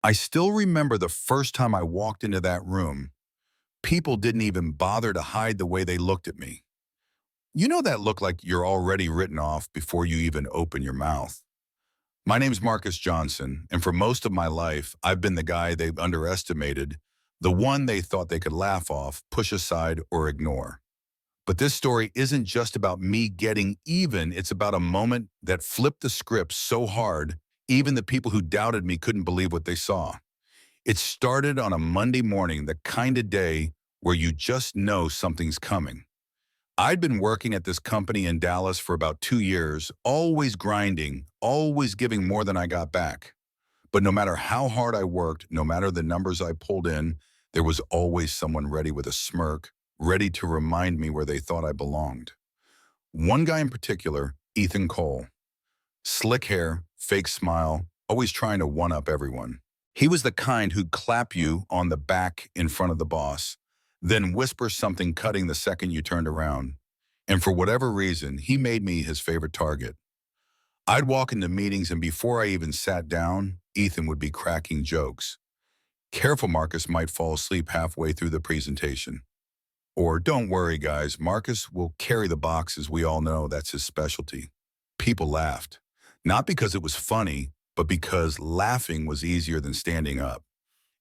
I still remember the first time I walked into that room. People didn't even bother to hide the way they looked at me. You know that look like you're already written off before you even open your mouth. My name's Marcus Johnson, and for most of my life, I've been the guy they've underestimated, the one they thought they could laugh off, push aside, or ignore. But this story isn't just about me getting even, it's about a moment that flipped the script so hard, even the people who doubted me couldn't believe what they saw. It started on a Monday morning, the kind of day where you just know something's coming. I'd been working at this company in Dallas for about 2 years, always grinding, always giving more than I got back. But no matter how hard I worked, no matter the numbers I pulled in, there was always someone ready with a smirk, ready to remind me where they thought I belonged. One guy in particular, Ethan Cole. Slick hair, fake smile, always trying to one-up everyone. He was the kind who'd clap you on the back in front of the boss, then whisper something cutting the second you turned around. And for whatever reason, he made me his favorite target. I'd walk into meetings and before I even sat down, Ethan would be cracking jokes. Careful, Marcus might fall asleep halfway through the presentation. Or don't worry, guys, Marcus will carry the boxes. We all know that's his specialty. People laughed. Not because it was funny, but because laughing was easier than standing up.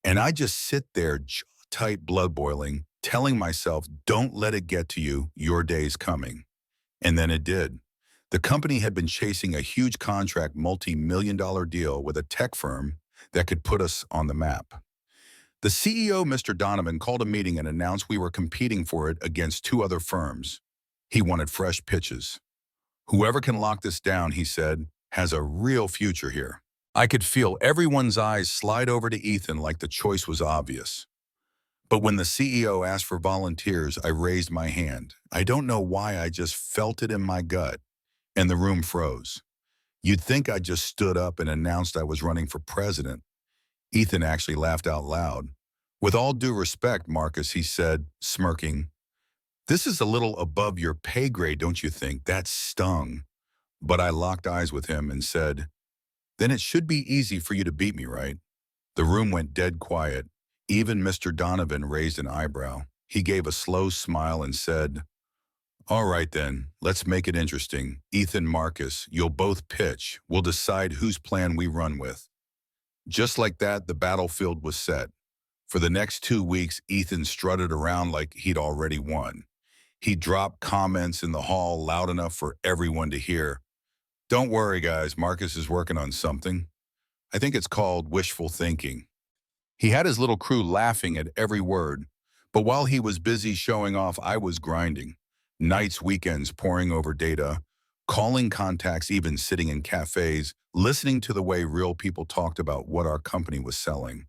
And I just sit there, jaw tight, blood boiling, telling myself, don't let it get to you, your day's coming. And then it did. The company had been chasing a huge contract, multi-million-dollar deal with a tech firm that could put us on the map. The CEO, Mr. Donovan, called a meeting and announced we were competing for it against two other firms. He wanted fresh pitches. Whoever can lock this down, he said, has a real future here. I could feel everyone's eyes slide over to Ethan like the choice was obvious. But when the CEO asked for volunteers, I raised my hand. I don't know why, I just felt it in my gut, and the room froze. You'd think I just stood up and announced I was running for president. Ethan actually laughed out loud. With all due respect, Marcus, he said, smirking, this is a little above your pay grade, don't you think? That stung. But I locked eyes with him and said, then it should be easy for you to beat me, right? The room went dead quiet. Even Mr. Donovan raised an eyebrow. He gave a slow smile and said, all right then, let's make it interesting. Ethan, Marcus, you'll both pitch. We'll decide whose plan we run with. Just like that, the battlefield was set. For the next 2 weeks, Ethan strutted around like he'd already won. He dropped comments in the hall loud enough for everyone to hear. Don't worry, guys, Marcus is working on something. I think it's called wishful thinking. He had his little crew laughing at every word, but while he was busy showing off, I was grinding. Nights, weekends, poring over data, calling contacts, even sitting in cafes, listening to the way real people talked about what our company was selling.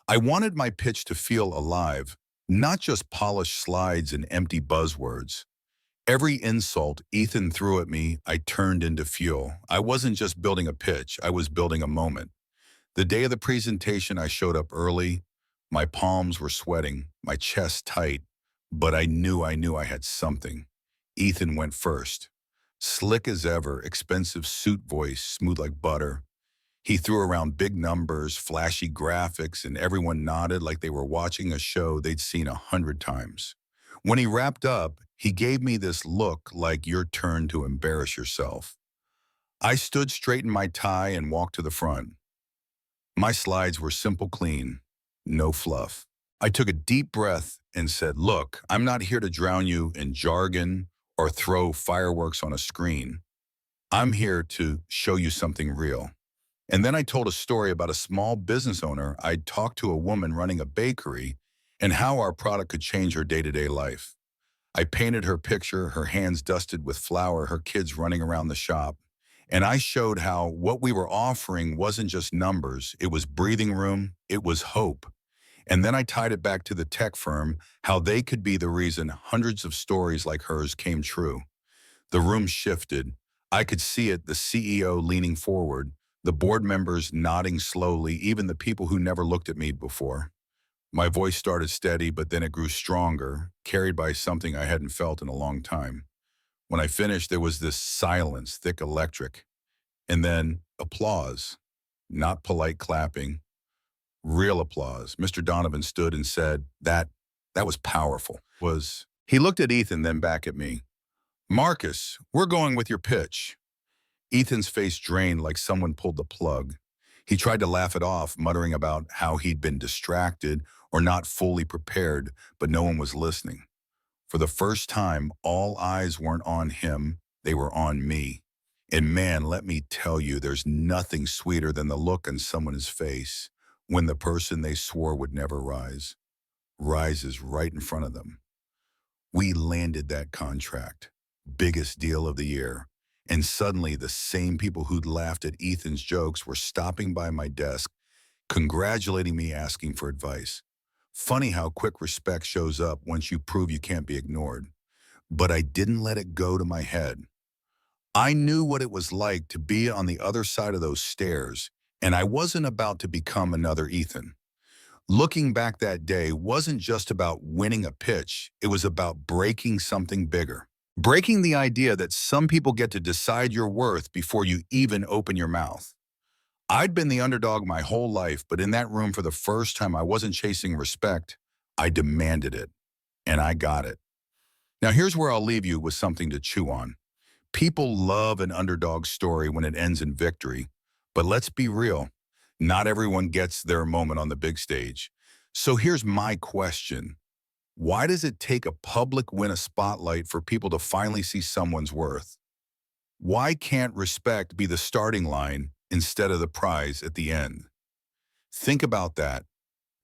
I wanted my pitch to feel alive, not just polished slides and empty buzzwords. Every insult Ethan threw at me, I turned into fuel. I wasn't just building a pitch, I was building a moment. The day of the presentation, I showed up early. My palms were sweating, my chest tight, but I knew I had something. Ethan went first. Slick as ever, expensive suit voice, smooth like butter. He threw around big numbers, flashy graphics, and everyone nodded like they were watching a show they'd seen 100 times. When he wrapped up, he gave me this look like your turn to embarrass yourself. I stood straight in my tie and walked to the front. My slides were simple, clean, no fluff. I took a deep breath and said, look, I'm not here to drown you in jargon or throw fireworks on a screen. I'm here to show you something real. And then I told a story about a small business owner. I'd talked to a woman running a bakery and how our product could change her day-to-day life. I painted her picture, her hands dusted with flour, her kids running around the shop. And I showed how what we were offering wasn't just numbers, it was breathing room, it was hope. And then I tied it back to the tech firm, how they could be the reason hundreds of stories like hers came true. The room shifted. I could see it, the CEO leaning forward, the board members nodding slowly, even the people who never looked at me before. My voice started steady, but then it grew stronger, carried by something I hadn't felt in a long time. When I finished, there was this silence, thick electric, and then applause, not polite clapping, Real applause. Mr. Donovan stood and said, that was powerful. He looked at Ethan, then back at me. Marcus, we're going with your pitch. Ethan's face drained like someone pulled the plug. He tried to laugh it off, muttering about how he'd been distracted or not fully prepared, but no one was listening. For the first time, all eyes weren't on him, they were on me. And man, let me tell you, there's nothing sweeter than the look on someone's face when the person they swore would never rise rises right in front of them. We landed that contract, biggest deal of the year. And suddenly the same people who'd laughed at Ethan's jokes were stopping by my desk, congratulating me, asking for advice. Funny how quick respect shows up once you prove you can't be ignored. But I didn't let it go to my head. I knew what it was like to be on the other side of those stairs, and I wasn't about to become another Ethan. Looking back that day wasn't just about winning a pitch, it was about breaking something bigger. Breaking the idea that some people get to decide your worth before you even open your mouth. I'd been the underdog my whole life, but in that room for the first time I wasn't chasing respect, I demanded it, and I got it. Now here's where I'll leave you with something to chew on. People love an underdog story when it ends in victory, but let's be real, not everyone gets their moment on the big stage. So here's my question. Why does it take a public win a spotlight for people to finally see someone's worth? Why can't respect be the starting line instead of the prize at the end? Think about that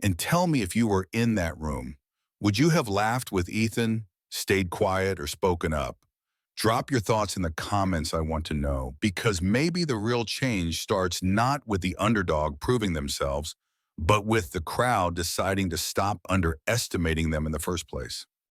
and tell me if you were in that room. Would you have laughed with Ethan, stayed quiet, or spoken up? Drop your thoughts in the comments, I want to know, because maybe the real change starts not with the underdog proving themselves, but with the crowd deciding to stop underestimating them in the first place.